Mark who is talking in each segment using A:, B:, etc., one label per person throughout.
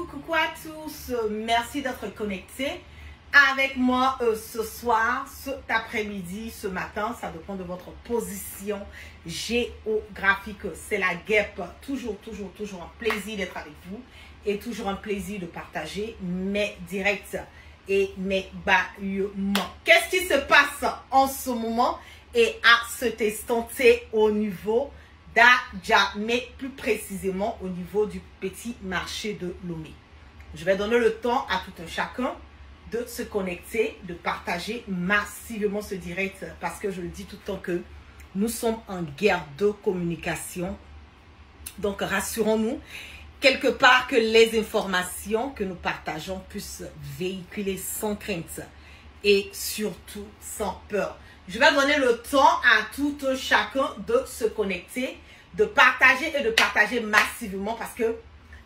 A: coucou à tous. Merci d'être connectés avec moi ce soir, cet après-midi, ce matin. Ça dépend de votre position géographique. C'est la guêpe. Toujours un plaisir d'être avec vous et toujours un plaisir de partager mes directs et mes bâillements. Qu'est-ce qui se passe en ce moment et à cet instant T au niveau d'Adjamé, plus précisément au niveau du petit marché de Lomé? Je vais donner le temps à tout un chacun de se connecter, de partager massivement ce direct parce que je le dis tout le temps que nous sommes en guerre de communication. Donc rassurons-nous quelque part que les informations que nous partageons puissent véhiculer sans crainte et surtout sans peur. Je vais donner le temps à tout un chacun de se connecter, de partager et de partager massivement parce que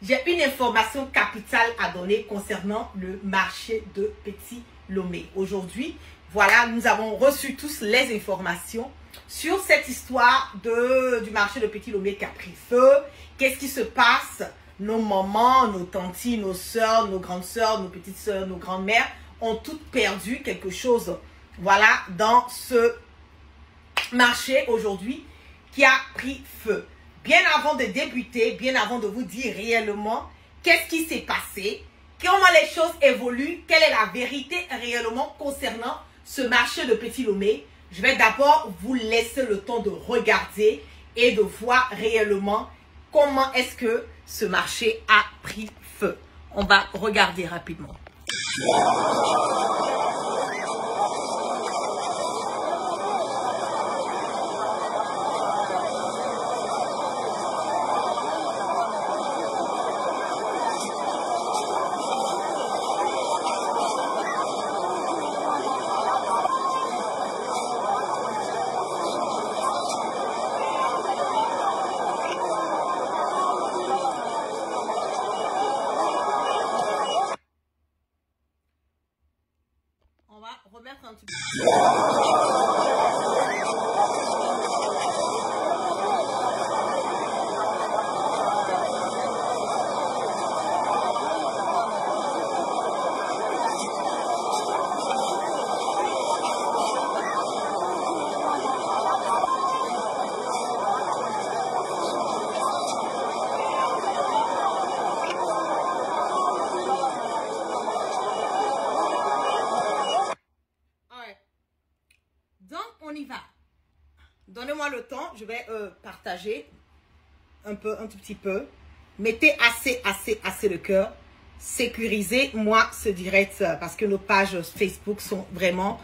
A: j'ai une information capitale à donner concernant le marché de Petit Lomé. Aujourd'hui, voilà, nous avons reçu tous les informations sur cette histoire du marché de Petit Lomé qui a pris feu. Qu'est-ce qui se passe? Nos mamans, nos tantis, nos soeurs, nos grandes soeurs, nos petites soeurs, nos grandes-mères ont toutes perdu quelque chose. Voilà, dans ce marché aujourd'hui qui a pris feu. Bien avant de débuter, bien avant de vous dire réellement qu'est-ce qui s'est passé, comment les choses évoluent, quelle est la vérité réellement concernant ce marché de Petit Lomé, je vais d'abord vous laisser le temps de regarder et de voir réellement comment est-ce que ce marché a pris feu. On va regarder rapidement. Donnez-moi le temps, je vais partager un tout petit peu. Mettez assez le cœur. Sécurisez-moi ce direct parce que nos pages Facebook sont vraiment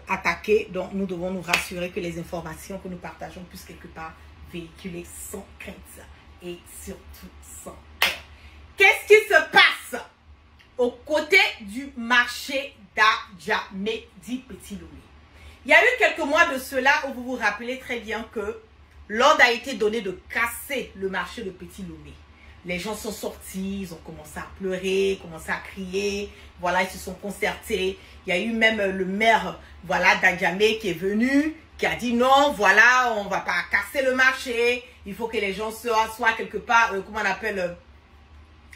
A: attaquées. Donc, nous devons nous rassurer que les informations que nous partageons puissent quelque part véhiculer sans crainte et surtout sans peur. Qu'est-ce qui se passe aux côtés du marché d'Adjamé dit Petit Lomé? Il y a eu quelques mois de cela où vous vous rappelez très bien que l'ordre a été donné de casser le marché de Petit Lomé. Les gens sont sortis, ils ont commencé à pleurer, commencé à crier, voilà, ils se sont concertés. Il y a eu même le maire, voilà, d'Adjamé qui est venu, qui a dit non, voilà, on ne va pas casser le marché, il faut que les gens soient quelque part, comment on appelle,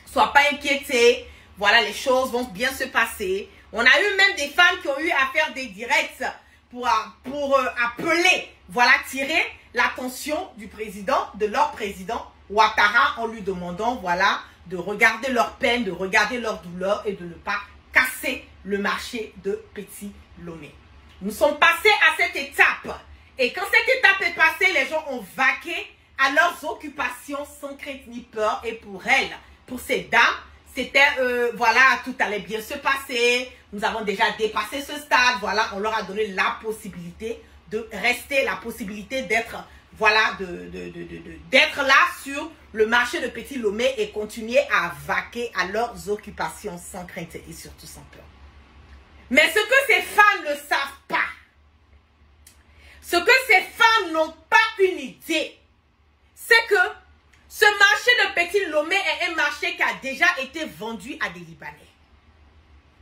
A: soient pas inquiétés, voilà, les choses vont bien se passer. On a eu même des femmes qui ont eu à faire des directs pour appeler, voilà, tirer l'attention du président, de leur président, Ouattara, en lui demandant, voilà, de regarder leur peine, de regarder leur douleur et de ne pas casser le marché de Petit Lomé. Nous sommes passés à cette étape. Et quand cette étape est passée, les gens ont vaqué à leurs occupations sans crainte ni peur. Et pour elles, pour ces dames, c'était, voilà, tout allait bien se passer. Nous avons déjà dépassé ce stade. Voilà, on leur a donné la possibilité de rester, la possibilité d'être, voilà, d'être là sur le marché de Petit Lomé et continuer à vaquer à leurs occupations sans crainte et surtout sans peur. Mais ce que ces femmes ne savent pas, ce que ces femmes n'ont pas une idée, c'est que ce marché de Petit Lomé est un marché qui a déjà été vendu à des Libanais.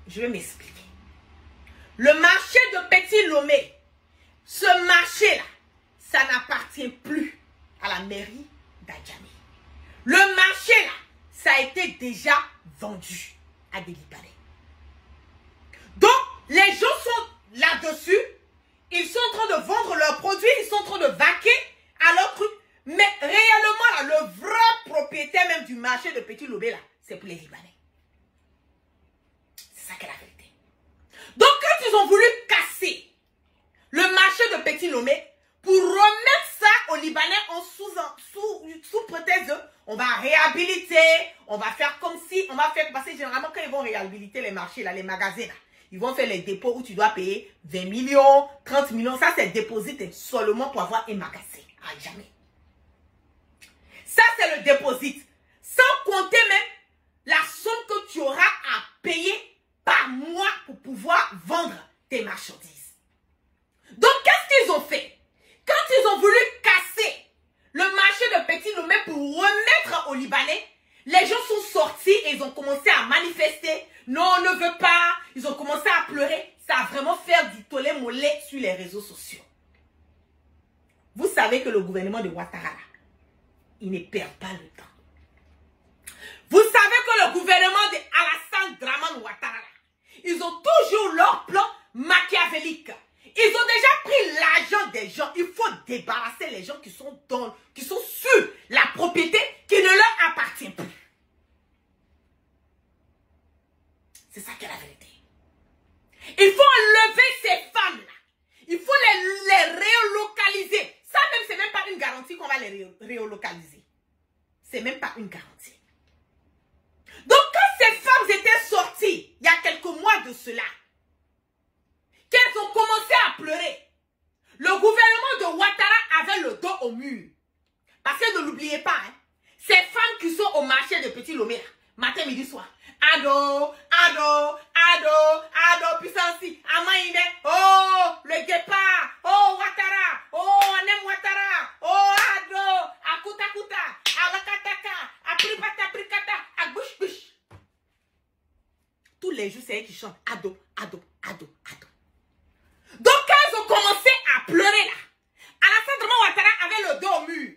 A: Je vais m'expliquer. Le marché de Petit Lomé, ce marché-là, ça n'appartient plus à la mairie d'Adjamé. Le marché-là, ça a été déjà vendu à des Libanais. Donc, les gens sont là-dessus. Ils sont en train de vendre leurs produits. Ils sont en train de vaquer à leur truc. Mais réellement, là, le vrai propriétaire même du marché de Petit Lomé, là, c'est pour les Libanais. C'est ça qu'est la vérité. Donc, quand ils ont voulu casser le marché de Petit Lomé, pour remettre ça aux Libanais en sous prétexte de, on va réhabiliter, on va faire comme si, on va faire, parce que généralement quand ils vont réhabiliter les marchés, là, les magasins, là, ils vont faire les dépôts où tu dois payer 20 millions, 30 millions, ça c'est déposité seulement pour avoir un magasin. Ah, jamais. Ça c'est le déposit. Sans compter même la somme que tu auras à payer par mois pour pouvoir vendre tes marchandises. Donc qu'est-ce qu'ils ont fait? Quand ils ont voulu casser le marché de Petit Lomé pour remettre aux Libanais, les gens sont sortis et ils ont commencé à manifester. Non, on ne veut pas. Ils ont commencé à pleurer. Ça a vraiment fait du tollé mollet sur les réseaux sociaux. Vous savez que le gouvernement de Ouattara, il ne perd pas le temps. Vous savez que le gouvernement de Alassane Draman Ouattara, ils ont toujours leur plan machiavélique. Ils ont déjà pris l'argent des gens. Il faut débarrasser les gens qui sont sur la propriété qui ne leur appartient plus. C'est ça qui est la vérité. Il faut enlever ces femmes-là. Il faut les relocaliser. Ça même, c'est même pas une garantie qu'on va les relocaliser. C'est même pas une garantie. Donc quand ces femmes étaient sorties, il y a quelques mois de cela, qu'elles ont commencé à pleurer, le gouvernement de Ouattara avait le dos au mur. Parce que ne l'oubliez pas, hein, ces femmes qui sont au marché de Petit Lomé, matin, midi, soir, ado, puissance, amaïne, oh, le guépard, oh, Ouattara, oh, on aime Ouattara, oh, ado, akuta, alakataka, apripata, agbush. Tous les jours, c'est eux qui chantent, ado. Donc, quand ils ont commencé à pleurer là, Alassane Draman Ouattara avait le dos au mur.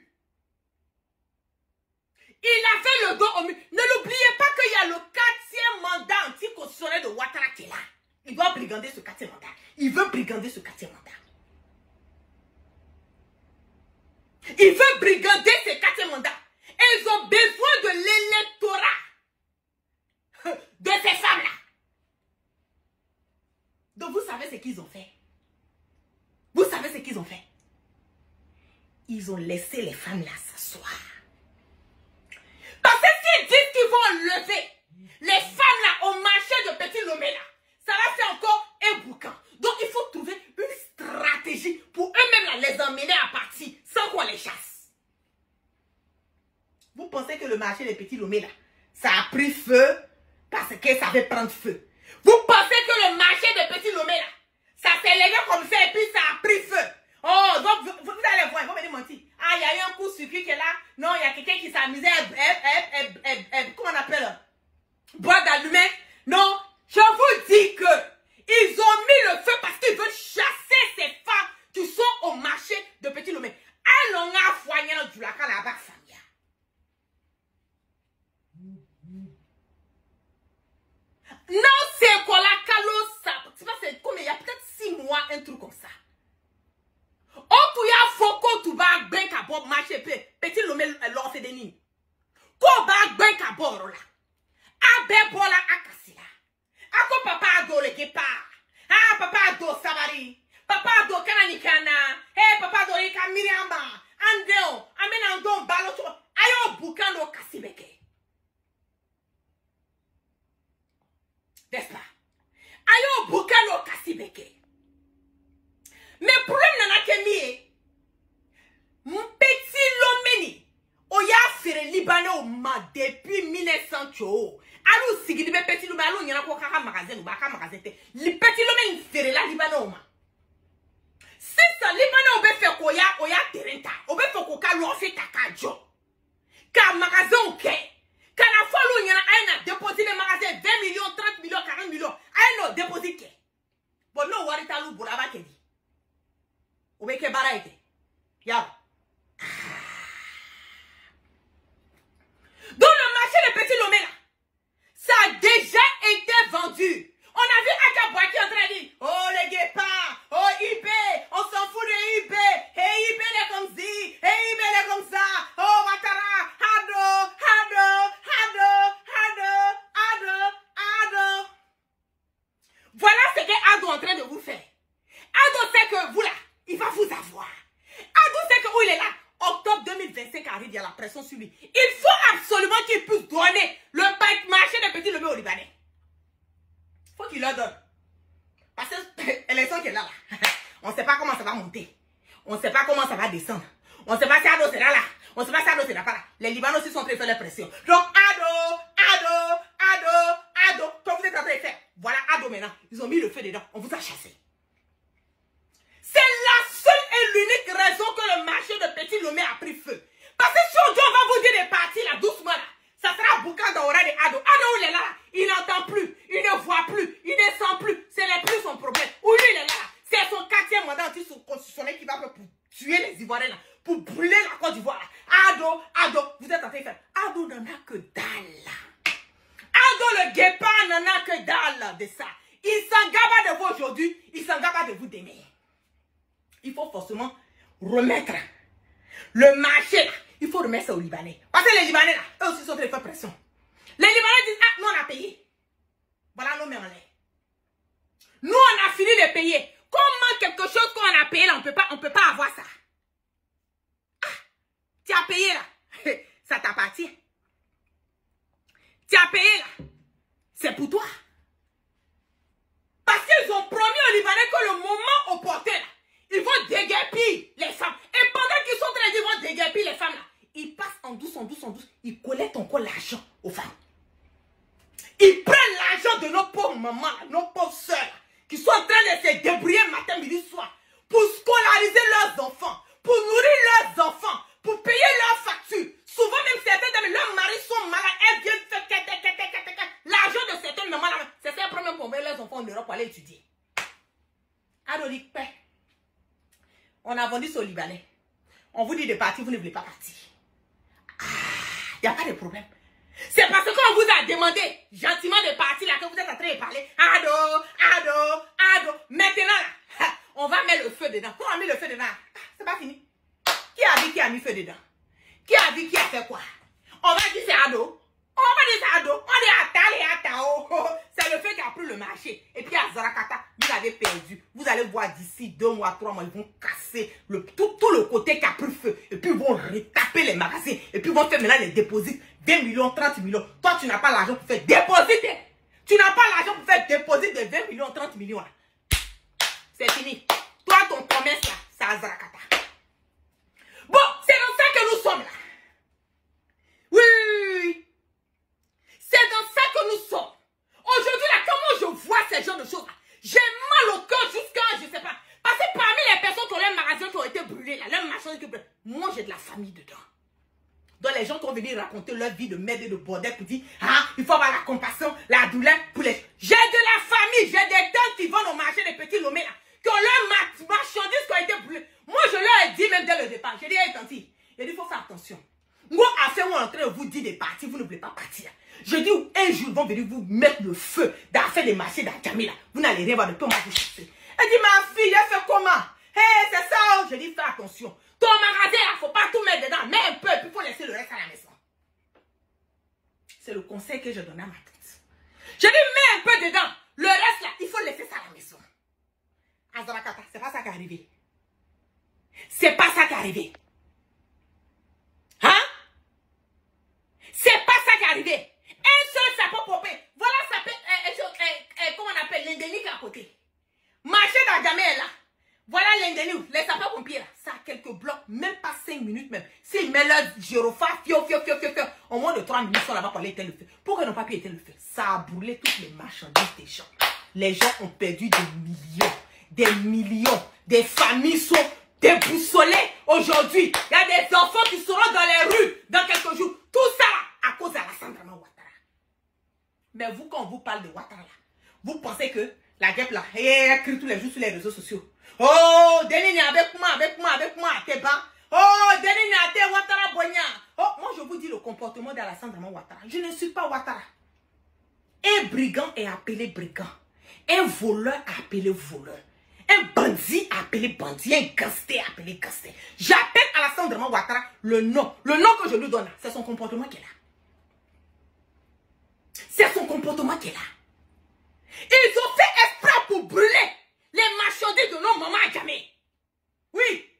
A: Il avait le dos au mur. Ne l'oubliez pas qu'il y a le 4e mandat anticonstitutionnel de Ouattara qui est là. Il doit brigander ce 4e mandat. Il veut brigander ce 4e mandat. Il veut brigander ce 4e mandat. Et ils ont besoin de l'électorat de ces femmes-là. Donc vous savez ce qu'ils ont fait. Vous savez ce qu'ils ont fait. Ils ont laissé les femmes là s'asseoir. Parce que s'ils disent qu'ils vont enlever les femmes là au marché de Petit Lomé là, ça va faire encore un boucan. Donc il faut trouver une stratégie pour eux-mêmes les emmener à partir sans qu'on les chasse. Vous pensez que le marché de Petit Lomé là, ça a pris feu parce que ça va prendre feu. Vous pensez que le marché de Petit Lomé là, ça s'est levé comme ça et puis ça a pris feu. Oh, donc vous allez voir, ils vont me dire mentir. Ah, il y a eu un coup circuit qui est là. Non, il y a quelqu'un qui s'amusait comment on appelle? Bois d'allumette. Non, je vous dis que ils ont mis le feu parce qu'ils veulent chasser ces femmes qui sont au marché de Petit Lomé. Elles ont affoigné du lac à la barre familiale. Non, c'est quoi la calosa? C'est comme il y a peut-être 6 mois, un truc comme ça. Oh, tu y a foko, tu vas ben kabo marché Petit Lomé l'or fait des nids. Ko ba ben kabo là. A ben bola akasila. Ako papa ado le guépard. Ah, papa ado sabari. Papa ado kananikana. Hey, papa ado ika miriamba. Andeo, amena ando baloto. Ayo bukando kasibeke. N'est-ce pas? Ayo bukando kasibeke. Mais problème nana kemi Petit Lomé oya fere Libanais ma depuis 1900 cho. Alou sigidi be Petit Lomé alou nyana ko kaka magasin ou baka magasin te. Li Petit Lomé fere la Libanais ma. Si ça Libanais obe fait ko oya terenta, obe fait ko ka lo fait takajo. Ka magasin ok. Kana follow nyana ayna déposer le magasin 20 millions, 30 millions, 40 millions. Ayno déposer ke. Bon no wari talu buraba ke di. Obeke baraite. Ya. Dans le marché de Petit Lomé arrive, il y a la pression sur lui. Il faut absolument qu'il puisse donner le marché des petits Lomé aux Libanais. Il faut qu'il leur donne. Parce que l'élection qui est là, on ne sait pas comment ça va monter. On ne sait pas comment ça va descendre. On ne sait pas si Ado sera là. On ne sait pas si Ado sera pas là. Les Libanais aussi sont en train de faire la pression. Donc Ado, comme vous êtes en train de faire. Voilà Ado maintenant. Ils ont mis le feu dedans. On vous a chassé. C'est la seule et l'unique raison que le marché de Petit Lomé a pris feu. Parce que si on va vous dire des parties là, doucement là, ça sera boucan d'aura de Ado. Ado, il est là, il n'entend plus, il ne voit plus, il ne sent plus. Ce n'est plus son problème. Où lui, il est là. C'est son 4e mandat anti-constitutionnel qui va faire pour tuer les Ivoiriens là, pour brûler la Côte d'Ivoire là. Ado, vous êtes en train de faire. Ado n'en a que dalle. Ado le guépard n'en a que dalle de ça. Il s'engage de vous aujourd'hui, il s'engage de vous demain. Il faut forcément remettre le marché là. Il faut remettre ça aux Libanais. Parce que les Libanais là, eux aussi sont en train de faire pression. Les Libanais disent, ah, nous on a payé. Voilà, nous met en l'air. Nous on a fini de payer. Comment quelque chose qu'on a payé là, on peut pas avoir ça? Ah, tu as payé là. Ça t'appartient. Tu as payé là. C'est pour toi. Parce qu'ils ont promis aux Libanais que le moment opportun là, ils vont déguerpir les femmes. Et pendant qu'ils sont en train de dire qu'ils vont déguerpir les femmes là, ils passent en douce, ils collectent encore l'argent aux femmes. Ils prennent l'argent de nos pauvres mamans, nos pauvres soeurs, qui sont en train de se débrouiller matin, midi, soir, pour scolariser leurs enfants, pour nourrir leurs enfants, pour payer leurs factures. Souvent même certaines dames, leurs maris sont malades, elles viennent faire l'argent de certaines mamans là, c'est ça problème pour envoyer leurs enfants en Europe pour aller étudier. Adolik, paix. On a vendu ça aux Libanais. On vous dit de partir, vous ne voulez pas partir. Ah, il n'y a pas de problème. C'est parce qu'on vous a demandé gentiment de partir là que vous êtes en train de parler. Ado. Maintenant là, on va mettre le feu dedans. Quand on a mis le feu dedans, c'est pas fini. Qui a dit qui a mis feu dedans? Qui a dit qui a fait quoi? On va dire c'est Ado. On va dire c'est Ado. On dit Atao. C'est le feu qui a pris le marché. Et puis à Zarakata, vous avez perdu. Vous allez voir d'ici 2 mois, 3 mois, ils vont casser tout le côté qui a pris feu. Et puis ils vont retaper les magasins. Et puis ils vont faire maintenant les dépôts. 20 millions, 30 millions. Toi, tu n'as pas l'argent pour faire déposer. Tu n'as pas l'argent pour faire déposer de 20 millions, 30 millions là. C'est fini. Toi, ton commerce là, c'est à Zarakata. Bon, c'est dans ça que nous sommes là. Oui. C'est dans ça que nous sommes. Aujourd'hui là, comment je vois ces genres de choses là, j'ai mal au cœur jusqu'à, je sais pas. Parce que parmi les personnes qui ont leurs magasins qui ont été brûlés là, leurs machins qui ont brûlés, moi j'ai de la famille dedans. Donc les gens qui ont venu raconter leur vie de merde et de bordel pour dire, ah, il faut avoir la compassion, la douleur pour les... J'ai de la famille, j'ai des tantes qui vont au marché des petits Lomé là, qui ont leurs marchandises qui ont été brûlées. Moi je leur ai dit même dès le départ, j'ai dit, hey tanti, j'ai dit, il faut faire attention. Moi, à faire où on est en train de vous dire de partir, vous ne voulez pas partir. Je dis, un jour, ils vont venir vous mettre le feu dans faire des marchés dans Djamé là. Vous n'allez rien voir de peu, moi vous chasser. Elle dit, ma fille, elle fait comment? Hey, c'est ça. Je dis, fais attention. Ton magasin, il ne faut pas tout mettre dedans. Mets un peu, puis il faut laisser le reste à la maison. C'est le conseil que je donne à ma tante. Je dis, mets un peu dedans. Le reste là, il faut laisser ça à la maison. À Zarakata, c'est pas ça qui est arrivé. C'est pas ça qui est arrivé. Hein? C'est pas ça qui est arrivé. Un seul sapin popé. Voilà sapin, comment on appelle, l'indénique à côté. Marché dans Djamé là. Voilà l'indénique, les sapins pompiers là. Ça a quelques blocs, même pas 5 minutes même. S'ils mettent leur gyrophare, au moins de 3 minutes, ils sont là-bas pour aller éteindre le feu. Pourquoi ils n'ont pas pu éteindre le feu? Ça a brûlé toutes les marchandises des gens. Les gens ont perdu des millions. Des familles sont déboussolées aujourd'hui. Il y a des enfants qui seront dans les rues dans quelques jours. Tout ça à cause d'Alassane Ouattara. Mais vous, quand on vous parle de Ouattara, vous pensez que la guêpe là, elle crie tous les jours sur les réseaux sociaux. Oh, Denis avec moi, t'es bas. Oh, Denis t'es Ouattara Boigna. Oh, moi je vous dis le comportement d'Alassane Ouattara. Je ne suis pas Ouattara. Un brigand est appelé brigand. Un voleur est appelé voleur. Un bandit appelé bandit, un gangster appelé gangster. J'appelle Alassane Ouattara le nom. Le nom que je lui donne, c'est son comportement qui est là. C'est son comportement qui est là. Ils ont fait exprès pour brûler les marchandises de nos mamans à Djamé. Oui.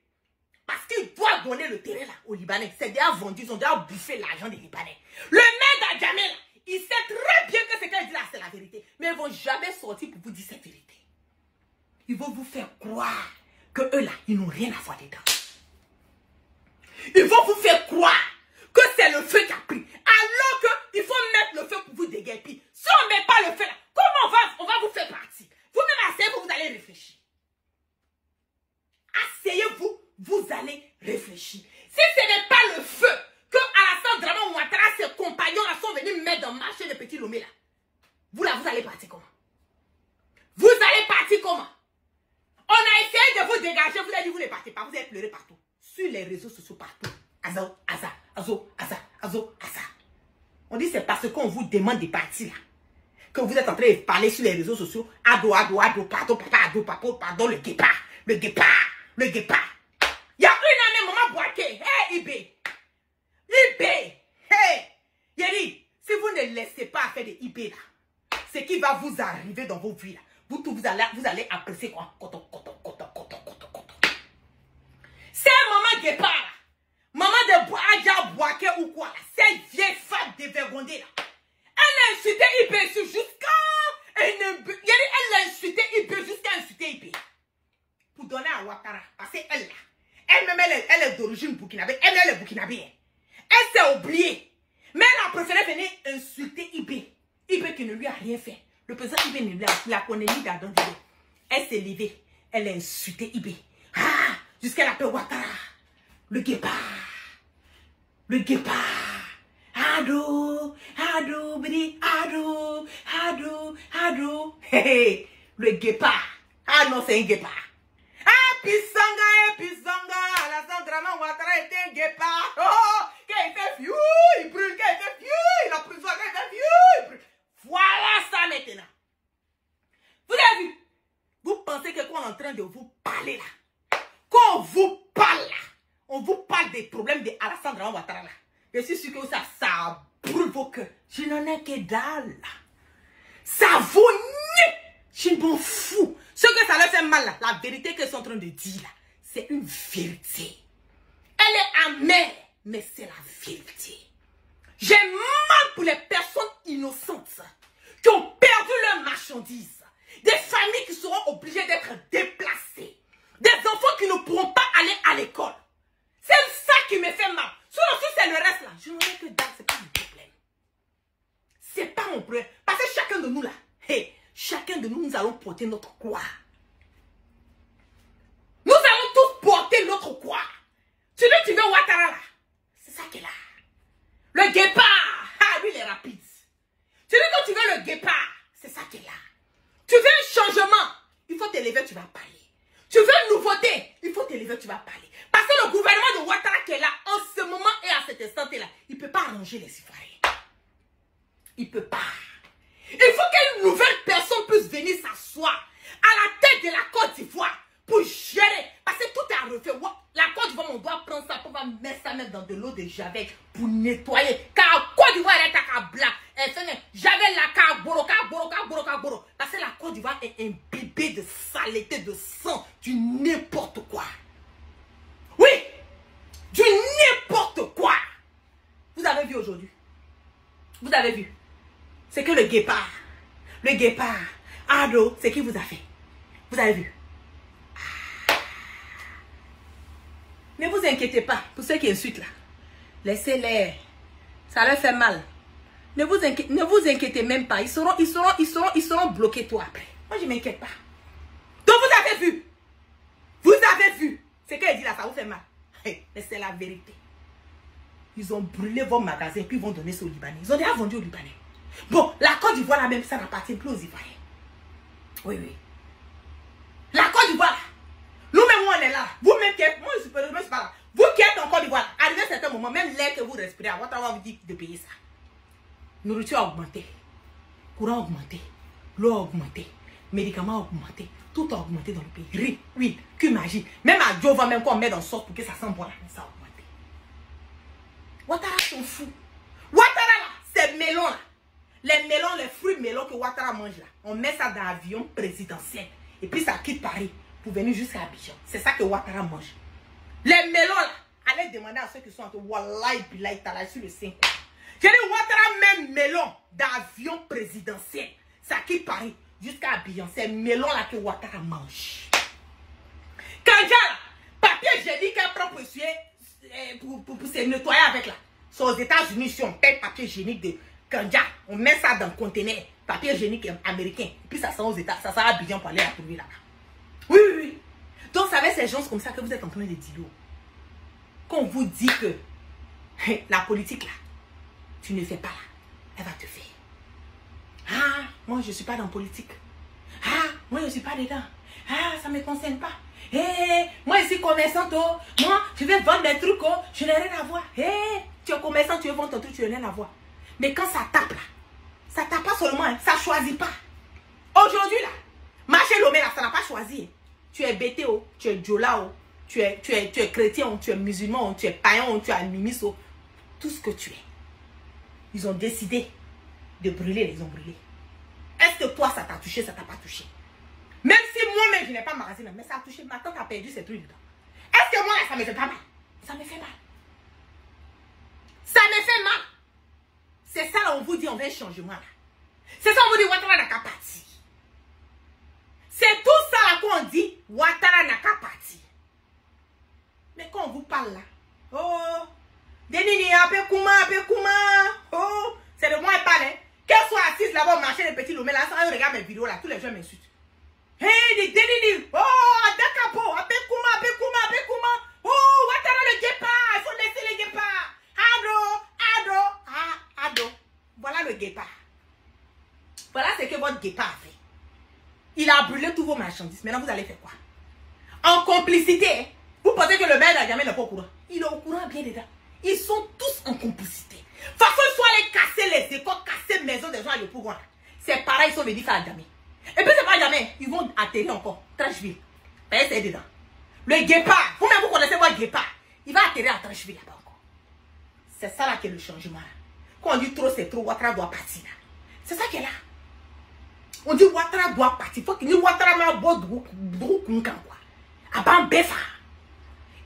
A: Parce qu'il doit donner le terrain là aux Libanais. C'est déjà vendu, ils ont déjà bouffé l'argent des Libanais. Le maire d'Adjamé là, il sait très bien que ce qu'il dit là, c'est la vérité. Mais ils ne vont jamais sortir pour vous dire cette vérité. Ils vont vous faire croire que eux là, ils n'ont rien à voir dedans. Ils vont vous faire croire que c'est le feu qui a pris. Alors qu'il faut mettre le feu pour vous déguerpir. Si on ne met pas le feu là, comment on va vous faire partir? Vous-même asseyez-vous, vous allez réfléchir. Asseyez-vous, vous allez réfléchir. Si ce n'est pas le feu que Alassane Draman Ouattara, ses compagnons là, sont venus mettre dans le marché de Petit Lomé là, vous là, vous allez partir comment? Vous allez partir comment? On a essayé de vous dégager, vous avez dit vous ne partez pas, vous avez pleuré partout. Sur les réseaux sociaux partout. Azo, Aza, Azo, Aza, Azo, Aza. On dit c'est parce qu'on vous demande de partir là. Que vous êtes en train de parler sur les réseaux sociaux. Ado, pardon, papa, pardon, le guépard. Le guépard. Il y a une année, maman Boaké. Hey, Ibé. Hey. Yeri, si vous ne laissez pas faire de Ibé là, ce qui va vous arriver dans vos vies là, vous allez apprécier quoi? C'est maman guépard là. Maman de Adja Boaké ou quoi là. Cette vieille femme dévergondée là. Elle a insulté Ibé jusqu'à... Elle a insulté Ibé jusqu'à insulter Ibé. Pour donner à Ouattara. Parce qu'elle là, elle-même, elle est d'origine burkinabé. Elle est burkinabé. Elle s'est oubliée. Mais elle a préféré venir insulter Ibé. Ibé qui ne lui a rien fait. Le président Ibé ne la connaît ni d'Adon Dibé. Elle s'est levée. Elle a insulté Ibé. Ah, jusqu'à l'appel Ouattara. Le guépard. Ado, bidi, ado. Hey, le guépard. Ah non, c'est un guépard. Ah, Pisanga, Alassane Draman Ouattara était un guépard. Oh, quand il fait fiou, il brûle, quand il fait fiou, il a pris soin, quand il fait fiou, il brûle. Voilà ça maintenant. Vous avez vu? Vous pensez que quand on est en train de vous parler là, quand on vous parle là, on vous parle des problèmes de Alassane Draman Ouattara là. Je suis sûr que ça brûle vos cœurs. Je n'en ai que dalle. Ça vous nie. Je m'en fous. Ce que ça leur fait mal là, la vérité qu'ils sont en train de dire là, c'est une vérité. Elle est amère, mais c'est la vérité. J'ai mal pour les personnes innocentes qui ont perdu leurs marchandises. Des familles qui seront obligées d'être déplacées. Des enfants qui ne pourront pas aller à l'école. C'est ça qui me fait mal. Sinon, si c'est le reste là, je n'en ai que dalle, c'est pas mon problème. C'est pas mon problème. Parce que chacun de nous là, hey, chacun de nous, nous allons porter notre croix. Nous allons tous porter notre croix. Tu veux Ouattara là, c'est ça qui est là. Le guépard, ah lui il est rapide. Tu veux le guépard, c'est ça qui est là. Tu veux un changement, il faut t'élever, tu vas parler. Tu veux une nouveauté, il faut t'élever, tu vas parler. Parce que le gouvernement de Ouattara qui est là, en ce moment et à cet instant-là, il ne peut pas arranger les Ivoiriens. Il ne peut pas. Il faut qu'une nouvelle personne puisse venir s'asseoir à la tête de la Côte d'Ivoire pour gérer. Parce que tout est à refaire. La Côte d'Ivoire, on doit prendre ça pour mettre ça dans de l'eau de Javel pour nettoyer. Car la Côte d'Ivoire est à blanc. Javel la car boro. Parce que la Côte d'Ivoire est imbibée de saleté, de sang, du n'importe quoi. Oui, du n'importe quoi. Vous avez vu aujourd'hui? Vous avez vu? C'est que le guépard, Ado, c'est qui vous a fait? Vous avez vu? Ne vous inquiétez pas, pour ceux qui insultent là. Laissez-les. Ça leur fait mal. Ne vous inquiétez même pas. Ils seront bloqués toi après. Moi, je ne m'inquiète pas. Donc, vous avez vu? Vous avez vu? Ce qu'elle dit là, ça vous fait mal. Mais c'est la vérité. Ils ont brûlé vos magasins puis ils vont donner ça aux Libanais. Ils ont déjà vendu aux Libanais. Bon, la Côte d'Ivoire là même, ça n'appartient plus aux Ivoiriens. Oui. La Côte d'Ivoire, nous-mêmes, on est là. Vous-même, moi, je suis pas là. Vous qui êtes en Côte d'Ivoire, arrivé à un certain moment, même l'air que vous respirez, on va vous dire de payer ça. Nourriture a augmenté. Courant a augmenté. L'eau a augmenté. Médicaments a augmenté. Tout a augmenté dans le pays. Riz, huile, que magie. Même à Jova, même qu'on met dans le sauce pour que ça sent bon, ça a augmenté. Ouattara s'en fout. Ouattara là, c'est melon là. Les melons, les fruits melons que Ouattara mange là, on met ça dans l'avion présidentiel. Et puis ça quitte Paris pour venir jusqu'à Abidjan. C'est ça que Ouattara mange. Les melons là, allez demander à ceux qui sont en train de Wallahi Billahi Tala sur le 5. J'ai dit, Ouattara même melon d'avion présidentiel. Ça qui Paris, jusqu'à Abidjan, c'est melon là que Ouattara mange. Kandja là, papier hygiénique à propre pour se nettoyer avec là. C'est aux États-Unis, si on paye papier hygiénique de Kandja, on met ça dans le conteneur, papier hygiénique américain, puis ça sort aux États, ça sert à Abidjan pour aller la trouver là-bas. Oui, oui, oui. Donc, ça va ces gens comme ça que vous êtes en train de dire. Quand on vous dit que la politique là, tu ne fais pas là, elle va te faire. Ah, moi je ne suis pas dans la politique. Ah, moi je ne suis pas dedans. Ah, ça ne me concerne pas. Hey, moi je suis commerçante, oh. Moi je vais vendre des trucs, oh. Je n'ai rien à voir. Hey, tu es commerçant, tu veux vendre ton truc, tu n'as rien à voir. Mais quand ça tape là, ça tape pas seulement, hein, ça ne choisit pas. Aujourd'hui là, marché Lomé là, ça n'a pas choisi. Tu es BTO, tu es Djola, tu es chrétien, tu es musulman, tu es païen, tu es mimiso, tout ce que tu es. Ils ont décidé de brûler, ils ont brûlé. Est-ce que toi, ça t'a touché, ça t'a pas touché? Même si moi-même, je n'ai pas magasin, mais ça a touché. Ma tante a perdu ses trucs dedans. Est-ce que moi, ça me fait pas mal? Ça me fait mal. Ça me fait mal. C'est ça, là, on vous dit, on veut un changement, là. C'est ça, on vous dit, Ouattara n'a qu'à partir. C'est tout ça, là, qu'on dit, Ouattara n'a qu'à partir. Mais quand on vous parle, là, oh, Denini, un peu Kouma, oh, c'est de moi, elle parle, hein. Qu'elle soit assise là-bas au marché des petits Lomé, là, ça, regarde mes vidéos, là, tous les gens m'insultent. Hey, Denini, oh, Dakapo, un peu Kouma, oh, Ouattara le guépard, il faut laisser les guépards. Ado. Voilà le guépard. Voilà ce que votre guépard a fait. Il a brûlé tous vos marchandises. Maintenant, vous allez faire quoi? En complicité, vous pensez que le maire d'Adjamé n'est pas au courant? Il est au courant bien dedans. Ils sont tous en complicité. De toute façon, ils sont allés casser les écoles, casser les maisons des gens à le pouvoir. C'est pareil, ils sont venus faire Adjamé. Et puis, c'est pas Adjamé. Ils vont atterrir encore. Trashville. C'est dedans. Le guépard. Vous-même, vous connaissez votre guépard. Il va atterrir à Trashville là-bas encore. C'est ça là qui est le changement. Quand on dit trop, c'est trop. Ouattara doit partir là. C'est ça qui est là. On dit Ouattara doit partir. Il faut qu'il y ait Ouattara m'a beau quoi. Aban befa.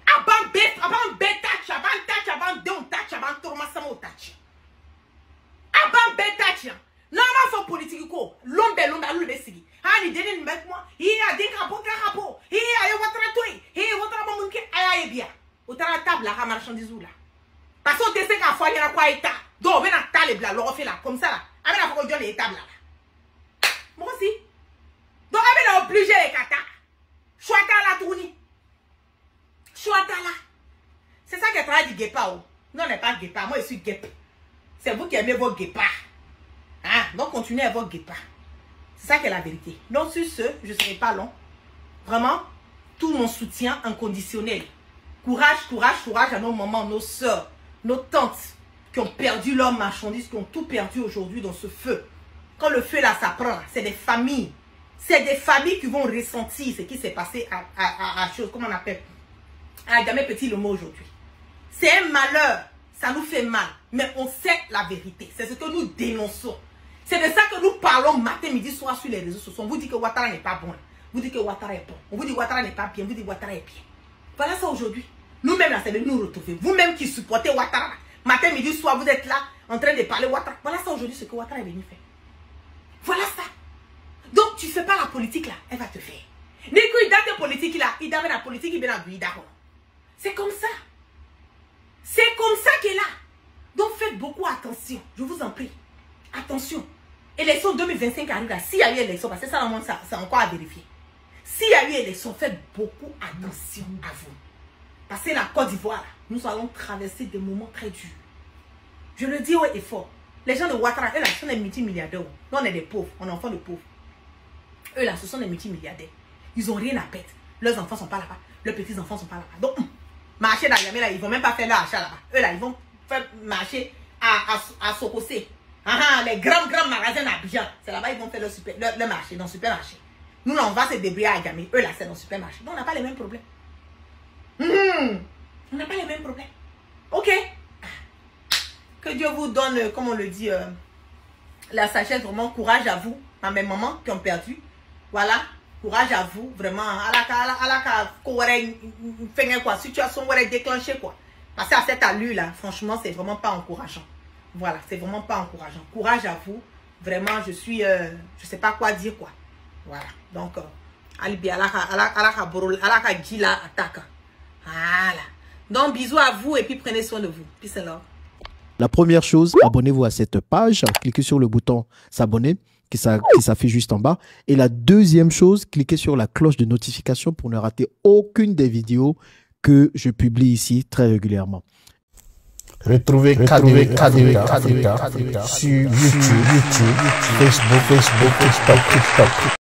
A: Aban bef, aban betach, aban tach, aban don tach, aban tormasamo tach. Aban betach. Normalement, faut politique quoi. L'ombe, l'ombe sigi. Ah, ni deni n'met moi. Il a dit capo. Il a Ouattara toi. Il Ouattara mamunke aye bien. Ouattara table la marchandise là. Parce que tu sais qu'à fois il y a quoi état. Donc on va ta les blas, l'on fait là comme ça là. Avec la fois les tables là. Moi aussi. Donc, elle est obligée de kata. Chouata la tourni. Chouata là. C'est ça qu'elle travaille du guépard. Non, on n'est pas guépard. Moi, je suis guép. C'est vous qui aimez vos guépards. Hein? Donc, continuez à vos guépards. C'est ça qui est la vérité. Donc, sur ce, je ne serai pas long. Vraiment, tout mon soutien inconditionnel. Courage à nos mamans, nos soeurs, nos tantes qui ont perdu leurs marchandises, qui ont tout perdu aujourd'hui dans ce feu. Quand le feu là s'apprend, c'est des familles. C'est des familles qui vont ressentir ce qui s'est passé à chose, comment on appelle, à Adjamé Petit Lomé aujourd'hui. C'est un malheur. Ça nous fait mal. Mais on sait la vérité. C'est ce que nous dénonçons. C'est de ça que nous parlons matin, midi, soir sur les réseaux sociaux. On vous dit que Ouattara n'est pas bon. Vous dites que Ouattara est bon. On vous dit que Ouattara n'est pas bien. Vous dites que Ouattara est bien. Voilà ça aujourd'hui. Nous-mêmes là, c'est de nous retrouver. Vous-même qui supportez Ouattara, matin, midi, soir, vous êtes là en train de parler Ouattara. Voilà ça aujourd'hui, ce que Ouattara est venu faire. Voilà ça. Donc, tu ne fais pas la politique là, elle va te faire. Ni qu'il date politique là, il date la politique, il vient à c'est comme ça. C'est comme ça qu'elle est là. Donc, faites beaucoup attention. Je vous en prie. Attention. Élection 2025 arrive là. S'il y a eu élection, parce que ça, c'est encore à vérifier. S'il y a eu élection, faites beaucoup attention à vous. Parce que la Côte d'Ivoire, nous allons traverser des moments très durs. Je le dis haut et fort. Les gens de Ouattara, eux là, ce sont des multimilliardaires. Nous, on est des pauvres. On est enfants de pauvres. Eux là, ce sont des multimilliardaires. Ils n'ont rien à perdre. Leurs enfants ne sont pas là-bas. Leurs petits-enfants ne sont pas là-bas. Donc, marcher d'Adjamé là, ils ne vont même pas faire leur achat là-bas. Eux là, ils vont faire marcher à Sokosé. Les grands magasins d'Abidjan. C'est là-bas ils vont faire leur marché, dans le supermarché. Nous là, on va se débrouiller à Adjamé. Eux là, c'est dans le supermarché. Donc, on n'a pas les mêmes problèmes. On n'a pas les mêmes problèmes. Ok. Que Dieu vous donne, comme on le dit, la sagesse, vraiment courage à vous, à mes mamans qui ont perdu. Voilà. Courage à vous, vraiment. Situation déclenchée, quoi. Parce qu'à cette allure-là, franchement, c'est vraiment pas encourageant. Voilà, c'est vraiment pas encourageant. Courage à vous. Vraiment, je suis, je sais pas quoi dire, quoi. Voilà. Donc, Alibi, attaque. Voilà. Donc, bisous à vous et puis prenez soin de vous. Peace and love.
B: La première chose, abonnez-vous à cette page. Cliquez sur le bouton s'abonner qui s'affiche juste en bas. Et la deuxième chose, cliquez sur la cloche de notification pour ne rater aucune des vidéos que je publie ici très régulièrement.
C: Retrouvez KDV sur YouTube, Facebook, TikTok.